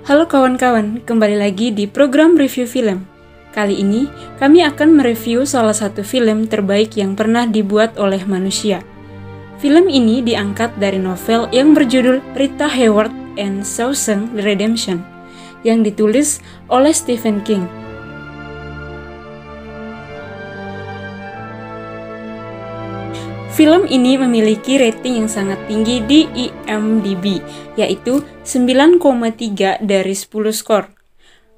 Halo kawan-kawan, kembali lagi di program review film. Kali ini, kami akan mereview salah satu film terbaik yang pernah dibuat oleh manusia. Film ini diangkat dari novel yang berjudul Rita Hayworth and Shawshank Redemption, yang ditulis oleh Stephen King. Film ini memiliki rating yang sangat tinggi di IMDb, yaitu 9,3 dari 10 skor.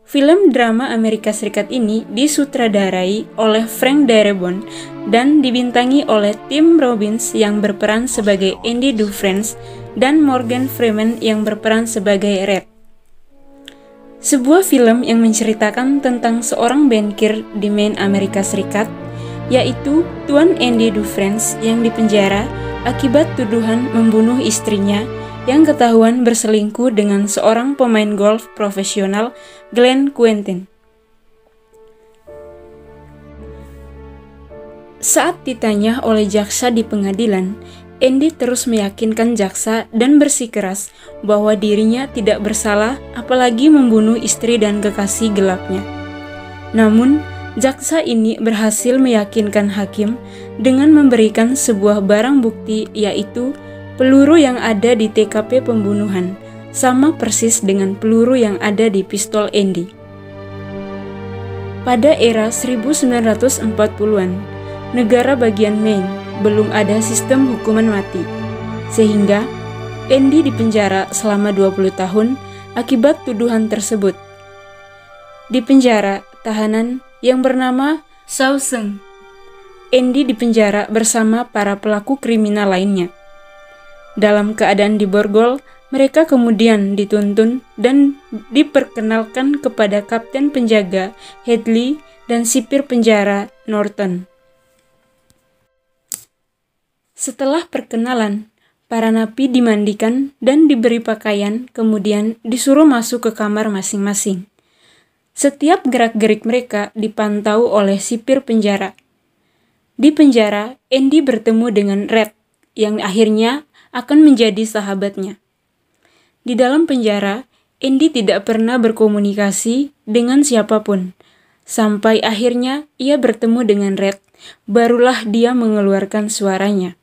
Film drama Amerika Serikat ini disutradarai oleh Frank Darabont dan dibintangi oleh Tim Robbins yang berperan sebagai Andy Dufresne dan Morgan Freeman yang berperan sebagai Red. Sebuah film yang menceritakan tentang seorang bankir di Maine, Amerika Serikat, yaitu Tuan Andy Dufresne yang dipenjara akibat tuduhan membunuh istrinya yang ketahuan berselingkuh dengan seorang pemain golf profesional, Glenn Quentin. Saat ditanya oleh jaksa di pengadilan, Andy terus meyakinkan jaksa dan bersikeras bahwa dirinya tidak bersalah apalagi membunuh istri dan kekasih gelapnya. Namun, jaksa ini berhasil meyakinkan hakim dengan memberikan sebuah barang bukti, yaitu peluru yang ada di TKP pembunuhan, sama persis dengan peluru yang ada di pistol Andy. Pada era 1940-an, negara bagian Maine belum ada sistem hukuman mati, sehingga Andy dipenjara selama 20 tahun akibat tuduhan tersebut. Di penjara, tahanan yang bernama Shawshank, Andy dipenjara bersama para pelaku kriminal lainnya. Dalam keadaan diborgol, mereka kemudian dituntun dan diperkenalkan kepada kapten penjaga Hadley dan sipir penjara Norton. Setelah perkenalan, para napi dimandikan dan diberi pakaian, kemudian disuruh masuk ke kamar masing-masing. Setiap gerak-gerik mereka dipantau oleh sipir penjara. Di penjara, Andy bertemu dengan Red, yang akhirnya akan menjadi sahabatnya. Di dalam penjara, Andy tidak pernah berkomunikasi dengan siapapun. Sampai akhirnya ia bertemu dengan Red, barulah dia mengeluarkan suaranya.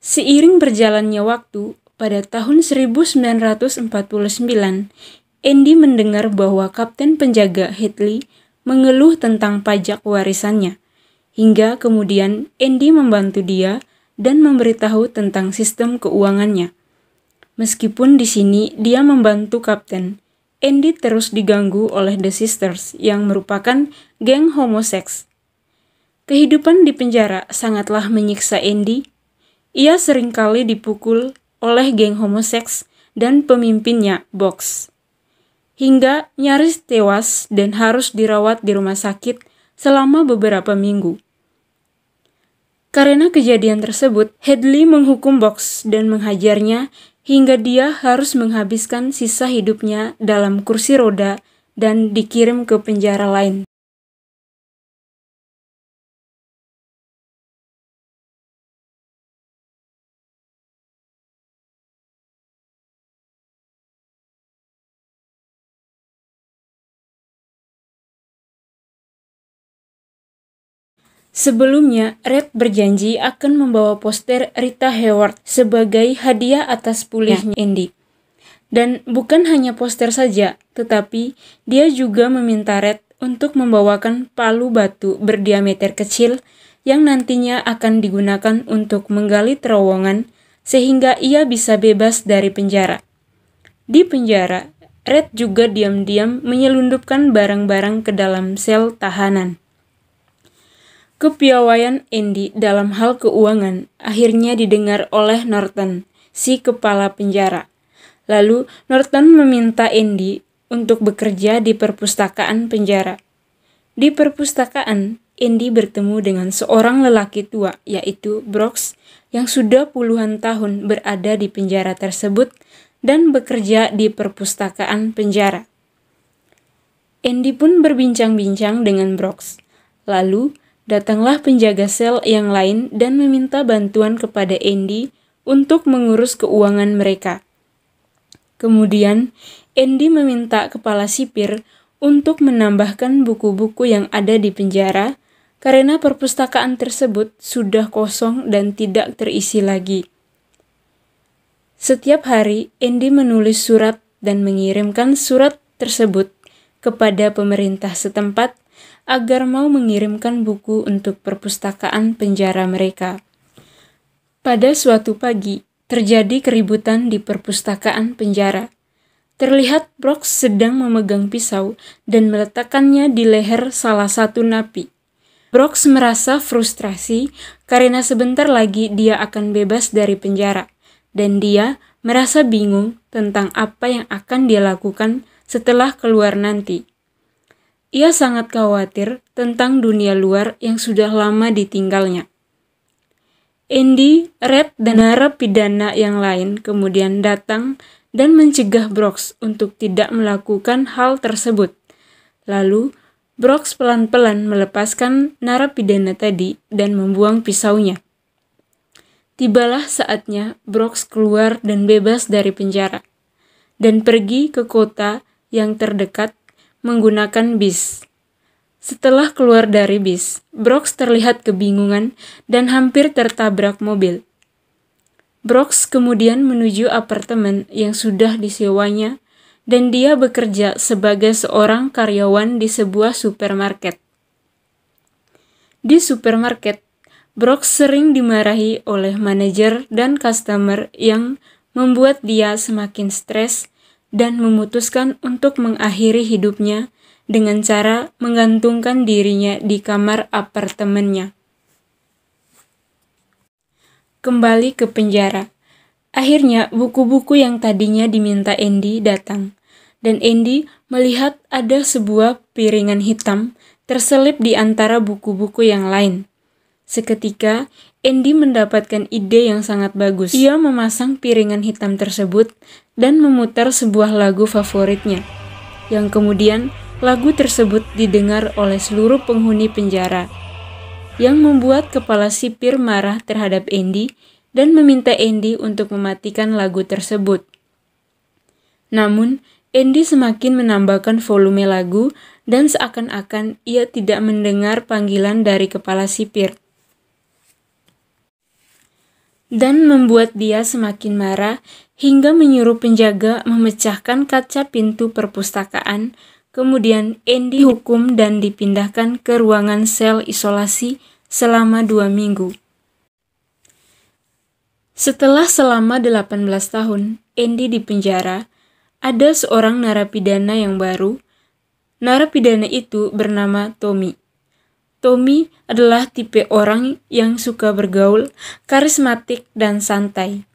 Seiring berjalannya waktu, pada tahun 1949, Andy mendengar bahwa kapten penjaga Hadley mengeluh tentang pajak warisannya, hingga kemudian Andy membantu dia dan memberitahu tentang sistem keuangannya. Meskipun di sini dia membantu kapten, Andy terus diganggu oleh The Sisters yang merupakan geng homoseks. Kehidupan di penjara sangatlah menyiksa Andy. Ia seringkali dipukul oleh geng homoseks dan pemimpinnya, Box, hingga nyaris tewas dan harus dirawat di rumah sakit selama beberapa minggu. Karena kejadian tersebut, Hadley menghukum Box dan menghajarnya hingga dia harus menghabiskan sisa hidupnya dalam kursi roda dan dikirim ke penjara lain. Sebelumnya, Red berjanji akan membawa poster Rita Hayworth sebagai hadiah atas pulihnya Andy. Dan bukan hanya poster saja, tetapi dia juga meminta Red untuk membawakan palu batu berdiameter kecil yang nantinya akan digunakan untuk menggali terowongan sehingga ia bisa bebas dari penjara. Di penjara, Red juga diam-diam menyelundupkan barang-barang ke dalam sel tahanan. Kepiawaian Andy dalam hal keuangan akhirnya didengar oleh Norton, si kepala penjara. Lalu Norton meminta Andy untuk bekerja di perpustakaan penjara. Di perpustakaan, Andy bertemu dengan seorang lelaki tua, yaitu Brooks, yang sudah puluhan tahun berada di penjara tersebut dan bekerja di perpustakaan penjara. Andy pun berbincang-bincang dengan Brooks. Lalu, datanglah penjaga sel yang lain dan meminta bantuan kepada Andy untuk mengurus keuangan mereka. Kemudian, Andy meminta kepala sipir untuk menambahkan buku-buku yang ada di penjara karena perpustakaan tersebut sudah kosong dan tidak terisi lagi. Setiap hari, Andy menulis surat dan mengirimkan surat tersebut kepada pemerintah setempat agar mau mengirimkan buku untuk perpustakaan penjara mereka. Pada suatu pagi, terjadi keributan di perpustakaan penjara. Terlihat Brooks sedang memegang pisau dan meletakkannya di leher salah satu napi. Brooks merasa frustrasi karena sebentar lagi dia akan bebas dari penjara, dan dia merasa bingung tentang apa yang akan dia lakukan setelah keluar nanti. Ia sangat khawatir tentang dunia luar yang sudah lama ditinggalnya. Andy, Red, dan narapidana yang lain kemudian datang dan mencegah Brooks untuk tidak melakukan hal tersebut. Lalu, Brooks pelan-pelan melepaskan narapidana tadi dan membuang pisaunya. Tibalah saatnya Brooks keluar dan bebas dari penjara, dan pergi ke kota yang terdekat menggunakan bis. Setelah keluar dari bis, Brooks terlihat kebingungan dan hampir tertabrak mobil. Brooks kemudian menuju apartemen yang sudah disewanya, dan dia bekerja sebagai seorang karyawan di sebuah supermarket. Di supermarket, Brooks sering dimarahi oleh manajer dan customer yang membuat dia semakin stres dan memutuskan untuk mengakhiri hidupnya dengan cara menggantungkan dirinya di kamar apartemennya. Kembali ke penjara. Akhirnya, buku-buku yang tadinya diminta Andy datang, dan Andy melihat ada sebuah piringan hitam terselip di antara buku-buku yang lain. Seketika, Andy mendapatkan ide yang sangat bagus. Ia memasang piringan hitam tersebut dan memutar sebuah lagu favoritnya, yang kemudian lagu tersebut didengar oleh seluruh penghuni penjara, yang membuat kepala sipir marah terhadap Andy dan meminta Andy untuk mematikan lagu tersebut. Namun, Andy semakin menambahkan volume lagu dan seakan-akan ia tidak mendengar panggilan dari kepala sipir, dan membuat dia semakin marah hingga menyuruh penjaga memecahkan kaca pintu perpustakaan. Kemudian Andy dihukum dan dipindahkan ke ruangan sel isolasi selama 2 minggu. Setelah selama 18 tahun Andy di penjara, ada seorang narapidana yang baru. Narapidana itu bernama Tommy. Tommy adalah tipe orang yang suka bergaul, karismatik, dan santai.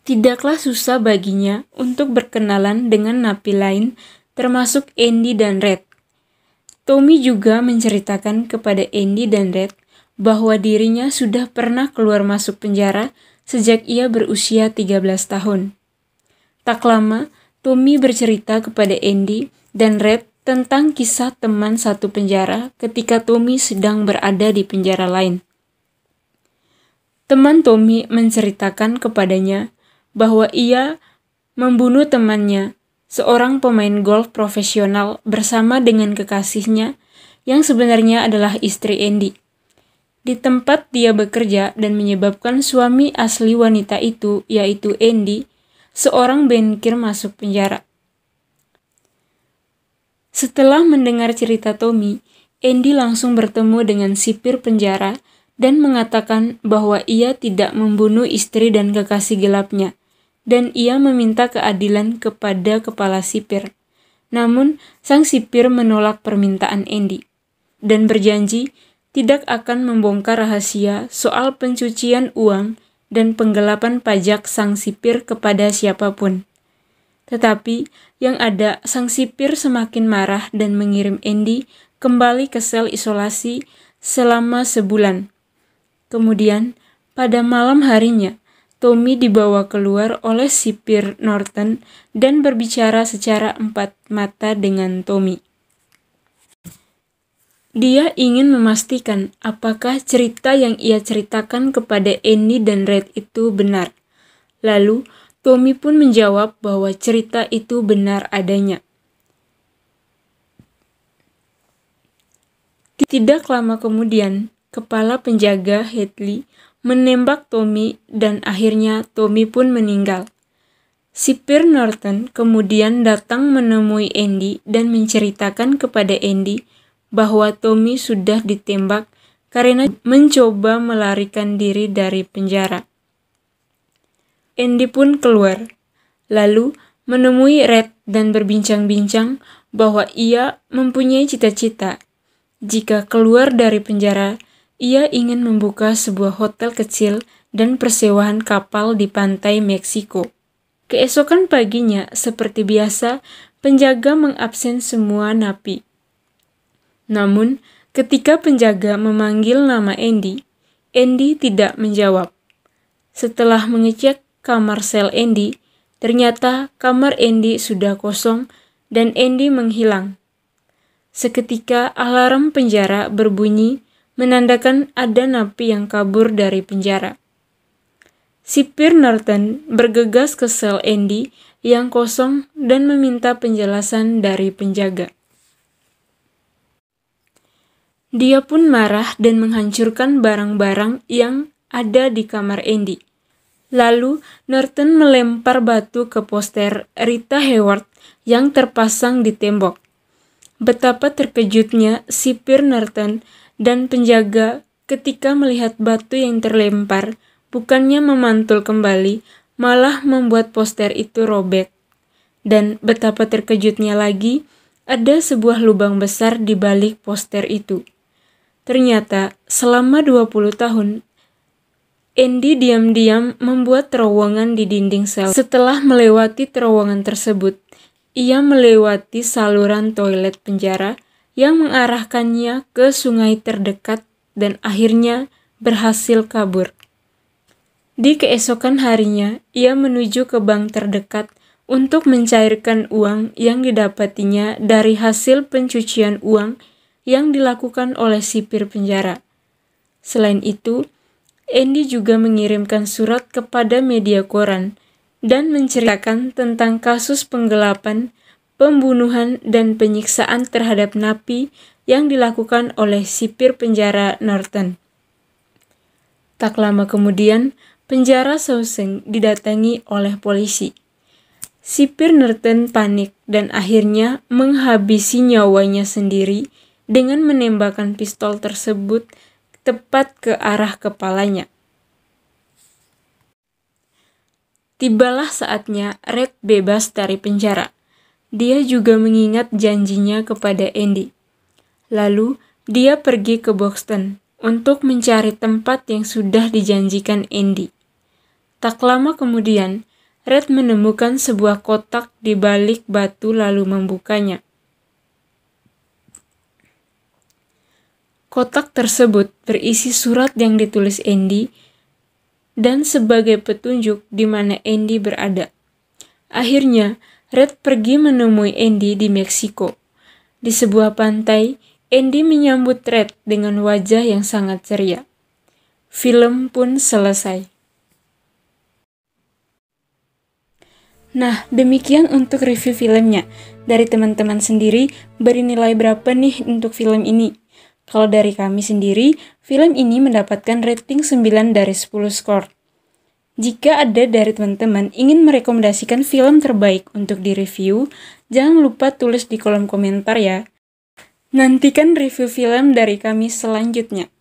Tidaklah susah baginya untuk berkenalan dengan napi lain, termasuk Andy dan Red. Tommy juga menceritakan kepada Andy dan Red bahwa dirinya sudah pernah keluar masuk penjara sejak ia berusia 13 tahun. Tak lama, Tommy bercerita kepada Andy dan Red tentang kisah teman satu penjara ketika Tommy sedang berada di penjara lain. Teman Tommy menceritakan kepadanya bahwa ia membunuh temannya, seorang pemain golf profesional, bersama dengan kekasihnya yang sebenarnya adalah istri Andy, di tempat dia bekerja, dan menyebabkan suami asli wanita itu, yaitu Andy, seorang bankir, masuk penjara. Setelah mendengar cerita Tommy, Andy langsung bertemu dengan sipir penjara dan mengatakan bahwa ia tidak membunuh istri dan kekasih gelapnya, dan ia meminta keadilan kepada kepala sipir. Namun, sang sipir menolak permintaan Andy dan berjanji tidak akan membongkar rahasia soal pencucian uang dan penggelapan pajak sang sipir kepada siapapun. Tetapi, yang ada sang sipir semakin marah dan mengirim Andy kembali ke sel isolasi selama sebulan. Kemudian, pada malam harinya, Tommy dibawa keluar oleh sipir Norton dan berbicara secara empat mata dengan Tommy. Dia ingin memastikan apakah cerita yang ia ceritakan kepada Andy dan Red itu benar. Lalu, Tommy pun menjawab bahwa cerita itu benar adanya. Tidak lama kemudian, kepala penjaga Hadley menembak Tommy dan akhirnya Tommy pun meninggal. Sipir Norton kemudian datang menemui Andy dan menceritakan kepada Andy bahwa Tommy sudah ditembak karena mencoba melarikan diri dari penjara. Andy pun keluar, lalu menemui Red dan berbincang-bincang bahwa ia mempunyai cita-cita. Jika keluar dari penjara, ia ingin membuka sebuah hotel kecil dan persewaan kapal di pantai Meksiko. Keesokan paginya, seperti biasa, penjaga mengabsen semua napi. Namun, ketika penjaga memanggil nama Andy, Andy tidak menjawab. Setelah mengecek kamar sel Andy, ternyata kamar Andy sudah kosong dan Andy menghilang. Seketika alarm penjara berbunyi menandakan ada napi yang kabur dari penjara. Sipir Norton bergegas ke sel Andy yang kosong dan meminta penjelasan dari penjaga. Dia pun marah dan menghancurkan barang-barang yang ada di kamar Andy. Lalu Norton melempar batu ke poster Rita Hayworth yang terpasang di tembok. Betapa terkejutnya sipir Norton dan penjaga ketika melihat batu yang terlempar bukannya memantul kembali, malah membuat poster itu robek. Dan betapa terkejutnya lagi, ada sebuah lubang besar di balik poster itu. Ternyata selama 20 tahun, Andy diam-diam membuat terowongan di dinding sel. Setelah melewati terowongan tersebut, ia melewati saluran toilet penjara yang mengarahkannya ke sungai terdekat dan akhirnya berhasil kabur. Di keesokan harinya, ia menuju ke bank terdekat untuk mencairkan uang yang didapatinya dari hasil pencucian uang yang dilakukan oleh sipir penjara. Selain itu, Andy juga mengirimkan surat kepada media koran dan menceritakan tentang kasus penggelapan, pembunuhan, dan penyiksaan terhadap napi yang dilakukan oleh sipir penjara Norton. Tak lama kemudian, penjara Shawshank didatangi oleh polisi. Sipir Norton panik dan akhirnya menghabisi nyawanya sendiri dengan menembakkan pistol tersebut tepat ke arah kepalanya. Tibalah saatnya Red bebas dari penjara. Dia juga mengingat janjinya kepada Andy. Lalu, dia pergi ke Boston untuk mencari tempat yang sudah dijanjikan Andy. Tak lama kemudian, Red menemukan sebuah kotak di balik batu lalu membukanya. Kotak tersebut berisi surat yang ditulis Andy dan sebagai petunjuk di mana Andy berada. Akhirnya, Red pergi menemui Andy di Meksiko. Di sebuah pantai, Andy menyambut Red dengan wajah yang sangat ceria. Film pun selesai. Nah, demikian untuk review filmnya. Dari teman-teman sendiri, beri nilai berapa nih untuk film ini? Kalau dari kami sendiri, film ini mendapatkan rating 9 dari 10 skor. Jika ada dari teman-teman ingin merekomendasikan film terbaik untuk direview, jangan lupa tulis di kolom komentar ya. Nantikan review film dari kami selanjutnya.